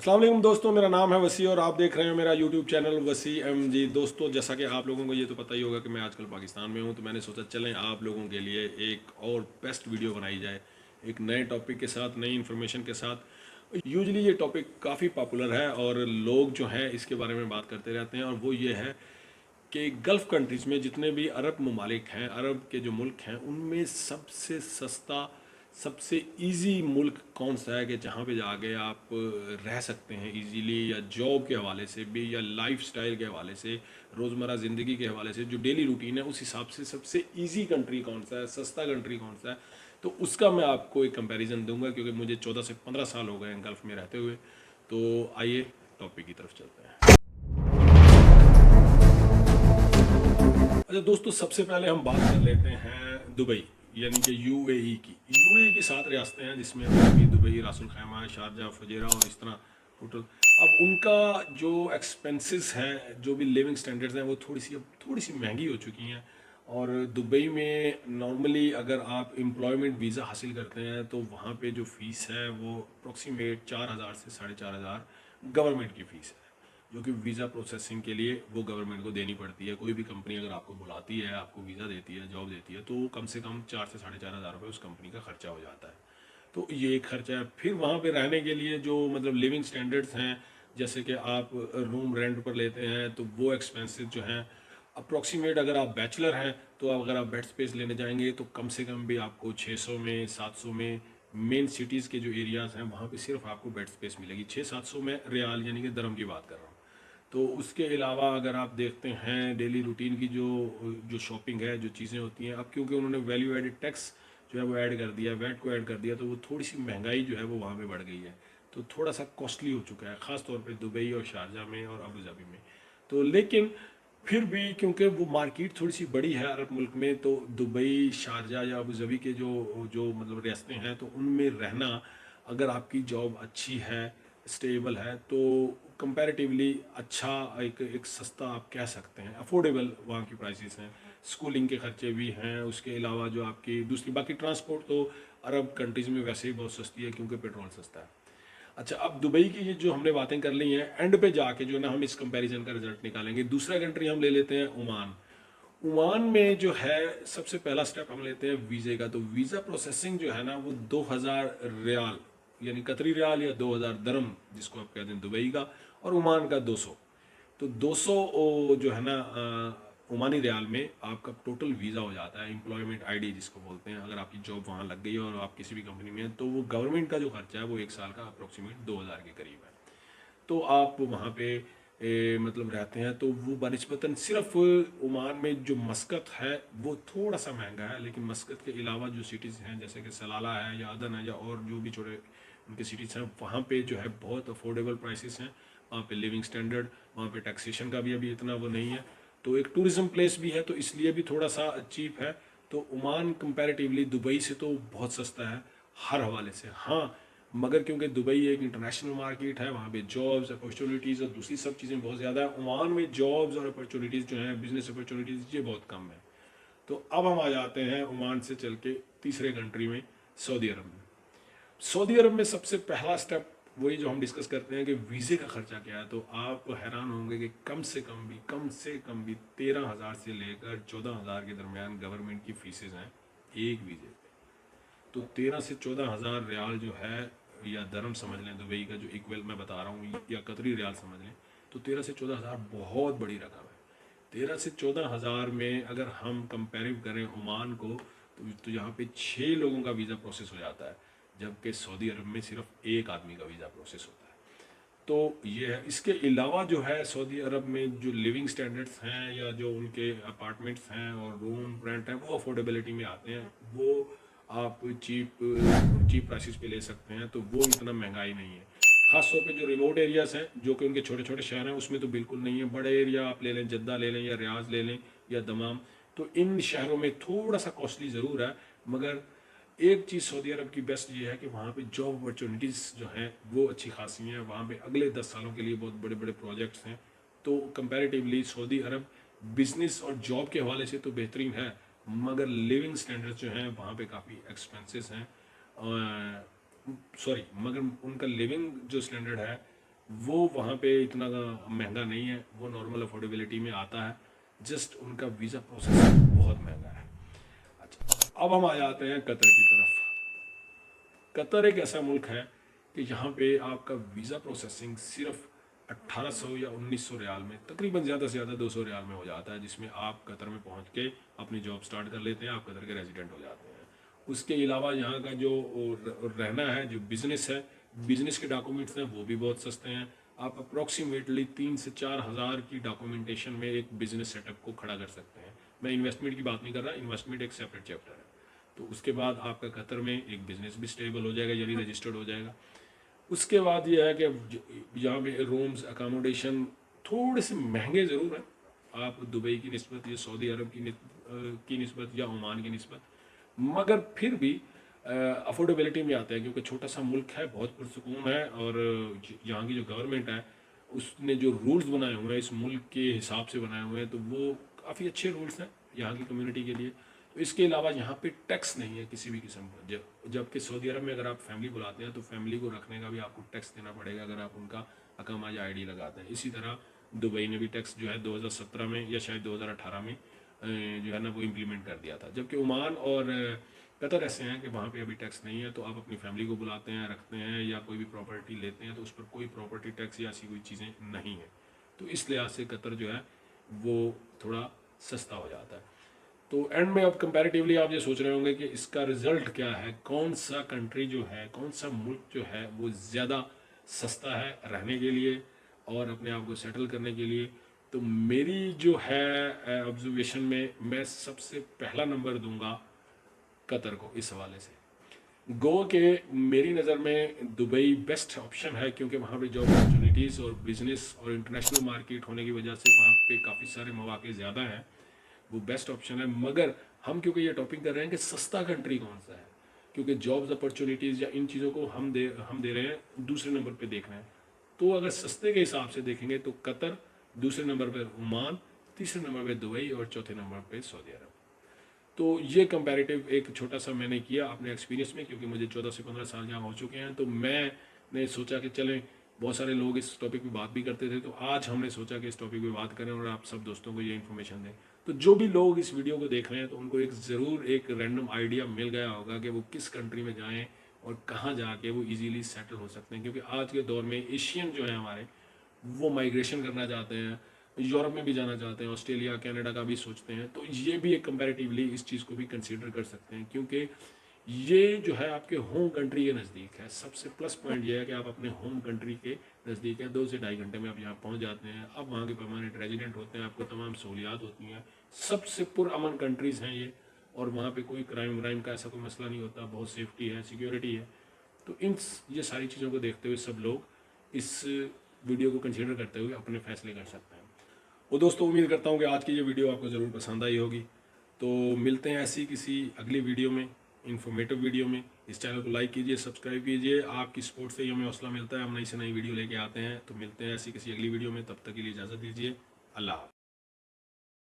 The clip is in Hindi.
अस्सलाम वालेकुम दोस्तों, मेरा नाम है वसी और आप देख रहे हैं मेरा यूट्यूब चैनल वसी जी। दोस्तों, जैसा कि आप लोगों को ये तो पता ही होगा कि मैं आजकल पाकिस्तान में हूँ, तो मैंने सोचा चलें आप लोगों के लिए एक और बेस्ट वीडियो बनाई जाए, एक नए टॉपिक के साथ, नई इन्फॉर्मेशन के साथ। यूजुअली ये टॉपिक काफ़ी पॉपुलर है और लोग जो हैं इसके बारे में बात करते रहते हैं, और वो ये है कि गल्फ़ कंट्रीज़ में जितने भी अरब ममालिक हैं, अरब के जो मुल्क हैं, उनमें सबसे सस्ता, सबसे इजी मुल्क कौन सा है कि जहाँ पे जाके आप रह सकते हैं इजीली, या जॉब के हवाले से भी, या लाइफस्टाइल के हवाले से, रोज़मर्रा ज़िंदगी के हवाले से, जो डेली रूटीन है उस हिसाब से सबसे इजी कंट्री कौन सा है, सस्ता कंट्री कौन सा है। तो उसका मैं आपको एक कंपैरिजन दूंगा, क्योंकि मुझे 14 से 15 साल हो गए हैं गल्फ़ में रहते हुए। तो आइए टॉपिक की तरफ चलते हैं। अच्छा दोस्तों, सबसे पहले हम बात कर लेते हैं दुबई, यानी कि यूएई की। यूएई की 7 रियासतें हैं, जिसमें अबू दुबई, रासुल खैमा, शारजा, फुजैरा और इस तरह टोटल। अब उनका जो एक्सपेंसेस हैं, जो भी लिविंग स्टैंडर्ड्स हैं, वो थोड़ी सी महंगी हो चुकी हैं। और दुबई में नॉर्मली अगर आप एम्प्लॉयमेंट वीज़ा हासिल करते हैं तो वहाँ पे जो फ़ीस है वो अप्रॉक्सीमेट 4,000 से 4,500 गवर्नमेंट की फ़ीस है, जो कि वीज़ा प्रोसेसिंग के लिए वो गवर्नमेंट को देनी पड़ती है। कोई भी कंपनी अगर आपको बुलाती है, आपको वीज़ा देती है, जॉब देती है, तो कम से कम 4 से 4,500 रुपये उस कंपनी का खर्चा हो जाता है। तो ये एक खर्चा है। फिर वहाँ पे रहने के लिए जो मतलब लिविंग स्टैंडर्ड्स हैं, जैसे कि आप रूम रेंट पर लेते हैं, तो वो एक्सपेंसेस जो हैं अप्रॉक्सीमेट, अगर आप बैचलर हैं तो अगर आप बेड स्पेस लेने जाएंगे तो कम से कम भी आपको 600 में, 700 में, मेन सिटीज़ के जो एरियाज़ हैं वहाँ पे सिर्फ आपको बेड स्पेस मिलेगी। 600-700 में रियाल, यानी कि दरम की बात कर रहा हूँ। तो उसके अलावा अगर आप देखते हैं डेली रूटीन की जो जो शॉपिंग है, जो चीज़ें होती हैं, अब क्योंकि उन्होंने वैल्यू एडेड टैक्स जो है वो ऐड कर दिया, वैट को ऐड कर दिया, तो वो थोड़ी सी महंगाई जो है वो वहाँ पे बढ़ गई है। तो थोड़ा सा कॉस्टली हो चुका है, ख़ास तौर पे दुबई और शारजा में और अबू धाबी में। तो लेकिन फिर भी क्योंकि वो मार्केट थोड़ी सी बड़ी है अरब मुल्क में, तो दुबई, शारजा या अबू धाबी के जो जो मतलब रियासतें हैं, तो उनमें रहना, अगर आपकी जॉब अच्छी है, स्टेबल है, तो कंपैरेटिवली अच्छा, एक एक सस्ता आप कह सकते हैं, अफोर्डेबल वहाँ की प्राइसेस हैं। स्कूलिंग के खर्चे भी हैं, उसके अलावा जो आपकी दूसरी बाकी ट्रांसपोर्ट तो अरब कंट्रीज़ में वैसे ही बहुत सस्ती है, क्योंकि पेट्रोल सस्ता है। अच्छा, अब दुबई की ये जो हमने बातें कर ली हैं, एंड पे जाके जो है ना हम इस कंपैरिजन का रिजल्ट निकालेंगे। दूसरा कंट्री हम ले लेते हैं ओमान। ओमान में जो है सबसे पहला स्टेप हम लेते हैं वीज़े का। तो वीज़ा प्रोसेसिंग जो है ना वो 2000 रियाल, यानी कतरी रियाल, या 2000 दरम जिसको आप कहते हैं दुबई का, और ओमान का 200। तो 200 जो है ना ओमानी रियाल में आपका टोटल वीज़ा हो जाता है, एम्प्लॉयमेंट आईडी जिसको बोलते हैं। अगर आपकी जॉब वहाँ लग गई है और आप किसी भी कंपनी में हैं, तो वो गवर्नमेंट का जो खर्चा है वो एक साल का अप्रोक्सीमेट 2000 के करीब है। तो आप वहाँ पे मतलब रहते हैं, तो वो बनस्बतन सिर्फ ओमान में जो मस्कत है वो थोड़ा सा महंगा है, लेकिन मस्कत के अलावा जो सिटीज़ हैं, जैसे कि सलाला है या अदन है, या और जो भी छोटे उनके सिटीज़ हैं, वहाँ पे जो है बहुत अफोर्डेबल प्राइसेस हैं। वहाँ पे लिविंग स्टैंडर्ड, वहाँ पे टैक्सेशन का भी अभी इतना वो नहीं है। तो एक टूरिज्म प्लेस भी है, तो इसलिए भी थोड़ा सा चीप है। तो ओमान कंपैरेटिवली दुबई से तो बहुत सस्ता है हर हवाले से। हाँ, मगर क्योंकि दुबई एक इंटरनेशनल मार्केट है, वहाँ पे जॉब्स, अपॉर्चुनिटीज़ और दूसरी सब चीज़ें बहुत ज़्यादा है। ओमान में जॉब्स और अपॉर्चुनिटीज़ जो हैं, बिजनेस अपॉर्चुनिटीज़, ये बहुत कम है। तो अब हम आ जाते हैं ओमान से चल के तीसरे कंट्री में, सऊदी अरब में। सऊदी अरब में सबसे पहला स्टेप वही जो हम डिस्कस करते हैं कि वीज़े का खर्चा क्या है। तो आप हैरान होंगे कि कम से कम भी 13,000 से लेकर 14,000 के दरमियान गवर्नमेंट की फीसेज हैं एक वीज़े पे। तो 13 से 14 हज़ार रियाल जो है, या दरम समझ लें दुबई का जो इक्वल मैं बता रहा हूँ, या कतरी रियाल समझ लें, तो 13 से 14 हज़ार बहुत बड़ी रकम है। 13 से 14 हज़ार में अगर हम कंपेयर करें ओमान को, तो यहाँ पे 6 लोगों का वीज़ा प्रोसेस हो जाता है, जबकि सऊदी अरब में सिर्फ एक आदमी का वीज़ा प्रोसेस होता है। तो ये है। इसके अलावा जो है सऊदी अरब में जो लिविंग स्टैंडर्ड्स हैं, या जो उनके अपार्टमेंट्स हैं और रूम रेंट हैं, वो अफोर्डेबिलिटी में आते हैं। वो आप चीप चीप प्राइसेस पे ले सकते हैं, तो वो इतना महंगाई नहीं है। खास तौर पे जो रिमोट एरियाज़ हैं, जो कि उनके छोटे छोटे शहर हैं, उसमें तो बिल्कुल नहीं है। बड़े एरिया आप ले लें, जद्दा ले लें, या रियाज ले लें, या दमाम, तो इन शहरों में थोड़ा सा कॉस्टली ज़रूर है। मगर एक चीज़ सऊदी अरब की बेस्ट ये है कि वहाँ पे जॉब अपॉर्चुनिटीज़ जो हैं वो अच्छी खासी हैं। वहाँ पे अगले 10 सालों के लिए बहुत बड़े बड़े प्रोजेक्ट्स हैं। तो कंपैरेटिवली सऊदी अरब बिजनेस और जॉब के हवाले से तो बेहतरीन है, मगर लिविंग स्टैंडर्ड्स जो हैं वहाँ पे काफ़ी एक्सपेंसेस हैं। सॉरी, मगर उनका लिविंग जो स्टैंडर्ड है वो वहाँ पे इतना महंगा नहीं है, वो नॉर्मल अफोर्डेबिलिटी में आता है। जस्ट उनका वीज़ा प्रोसेस बहुत महंगा है। अच्छा, अब हम आ जाते हैं कतर की तरफ। कतर एक ऐसा मुल्क है कि यहाँ पे आपका वीज़ा प्रोसेसिंग सिर्फ 1800 या 1900 रियाल में, तकरीबन ज़्यादा से ज़्यादा 200 रियाल में हो जाता है, जिसमें आप कतर में पहुँच के अपनी जॉब स्टार्ट कर लेते हैं, आप कतर के रेजिडेंट हो जाते हैं। उसके अलावा यहाँ का जो रहना है, जो बिज़नेस है, बिज़नेस के डॉक्यूमेंट्स हैं वो भी बहुत सस्ते हैं। आप अप्रॉक्सीमेटली 3 से 4 हज़ार की डॉक्यूमेंटेशन में एक बिज़नेस सेटअप को खड़ा कर सकते हैं। मैं इन्वेस्टमेंट की बात नहीं कर रहा, इन्वेस्टमेंट एक सेपरेट चैप्टर है। तो उसके बाद आपका कतर में एक बिज़नेस भी स्टेबल हो जाएगा, यानी रजिस्टर्ड हो जाएगा। उसके बाद यह है कि यहाँ पे रूम्स अकामोडेशन थोड़े से महंगे ज़रूर हैं, आप दुबई की निस्बत या सऊदी अरब की निस्बत या ओमान की निस्बत, मगर फिर भी अफोर्डेबिलिटी में आते हैं, क्योंकि छोटा सा मुल्क है, बहुत पुरसकून है। और यहाँ की जो गवर्नमेंट है उसने जो रूल्स बनाए हुए हैं इस मुल्क के हिसाब से बनाए हुए हैं, तो वो काफ़ी अच्छे रूल्स हैं यहाँ की कम्युनिटी के लिए। तो इसके अलावा यहाँ पे टैक्स नहीं है किसी भी किस्म का, जबकि सऊदी अरब में अगर आप फैमिली बुलाते हैं तो फैमिली को रखने का भी आपको टैक्स देना पड़ेगा अगर आप उनका अकामा या आईडी लगाते हैं। इसी तरह दुबई ने भी टैक्स जो है 2017 में या शायद 2018 में जो है ना वो इम्प्लीमेंट कर दिया था। जबकि ओमान और कतर ऐसे हैं कि वहाँ पे अभी टैक्स नहीं है, तो आप अपनी फैमिली को बुलाते हैं, रखते हैं या कोई भी प्रॉपर्टी लेते हैं तो उस पर कोई प्रॉपर्टी टैक्स या ऐसी कोई चीज़ें नहीं है। तो इस लिहाज से कतर जो है वो थोड़ा सस्ता हो जाता है। तो एंड में अब कंपैरेटिवली आप ये सोच रहे होंगे कि इसका रिजल्ट क्या है, कौन सा कंट्री जो है, कौन सा मुल्क जो है वो ज़्यादा सस्ता है रहने के लिए और अपने आप को सेटल करने के लिए। तो मेरी जो है ऑब्जर्वेशन में मैं सबसे पहला नंबर दूंगा कतर को इस हवाले से। गो के मेरी नज़र में दुबई बेस्ट ऑप्शन है, क्योंकि वहाँ पे जॉब अपॉर्चुनिटीज़ और बिजनेस और इंटरनेशनल मार्केट होने की वजह से वहाँ पे काफ़ी सारे मौके ज़्यादा हैं, वो बेस्ट ऑप्शन है। मगर हम क्योंकि ये टॉपिक कर रहे हैं कि सस्ता कंट्री कौन सा है, क्योंकि जॉब्स अपॉर्चुनिटीज़ या इन चीज़ों को हम दे रहे हैं दूसरे नंबर पे देख रहे हैं। तो अगर सस्ते के हिसाब से देखेंगे तो कतर, दूसरे नंबर पर ओमान, तीसरे नंबर पे दुबई और चौथे नंबर पे सऊदी अरब। तो ये कंपैरेटिव एक छोटा सा मैंने किया अपने एक्सपीरियंस में, क्योंकि मुझे 14 से 15 साल यहाँ हो चुके हैं। तो मैंने सोचा कि चलें, बहुत सारे लोग इस टॉपिक पे बात भी करते थे, तो आज हमने सोचा कि इस टॉपिक पे बात करें और आप सब दोस्तों को ये इन्फॉर्मेशन दें। तो जो भी लोग इस वीडियो को देख रहे हैं तो उनको एक ज़रूर एक रैंडम आइडिया मिल गया होगा कि वो किस कंट्री में जाएँ और कहाँ जाके वो ईजीली सेटल हो सकते हैं। क्योंकि आज के दौर में एशियन जो है हमारे, वो माइग्रेशन करना चाहते हैं, यूरोप में भी जाना चाहते हैं, ऑस्ट्रेलिया कनाडा का भी सोचते हैं। तो ये भी एक कंपैरेटिवली इस चीज़ को भी कंसीडर कर सकते हैं, क्योंकि ये जो है आपके होम कंट्री के नज़दीक है। सबसे प्लस पॉइंट ये है कि आप अपने होम कंट्री के नज़दीक है, 2 से ढाई घंटे में आप यहाँ पहुँच जाते हैं। आप वहाँ के परमानेंट रेजिडेंट होते हैं, आपको तमाम सहूलियात होती हैं। सबसे पुरअमन कंट्रीज़ हैं ये, और वहाँ पे कोई क्राइम व्राइम का ऐसा कोई मसला नहीं होता, बहुत सेफ्टी है, सिक्योरिटी है। तो ये सारी चीज़ों को देखते हुए सब लोग इस वीडियो को कंसीडर करते हुए अपने फैसले कर सकते हैं। वो दोस्तों, उम्मीद करता हूँ कि आज की ये वीडियो आपको ज़रूर पसंद आई होगी। तो मिलते हैं ऐसी किसी अगली वीडियो में, इंफॉर्मेटिव वीडियो में। इस चैनल को लाइक कीजिए, सब्सक्राइब कीजिए, आपकी सपोर्ट से ही हमें हौसला मिलता है, हम नई से नई वीडियो लेके आते हैं। तो मिलते हैं ऐसी किसी अगली वीडियो में, तब तक के लिए इजाज़त दीजिए। अल्लाह हाफ़िज़।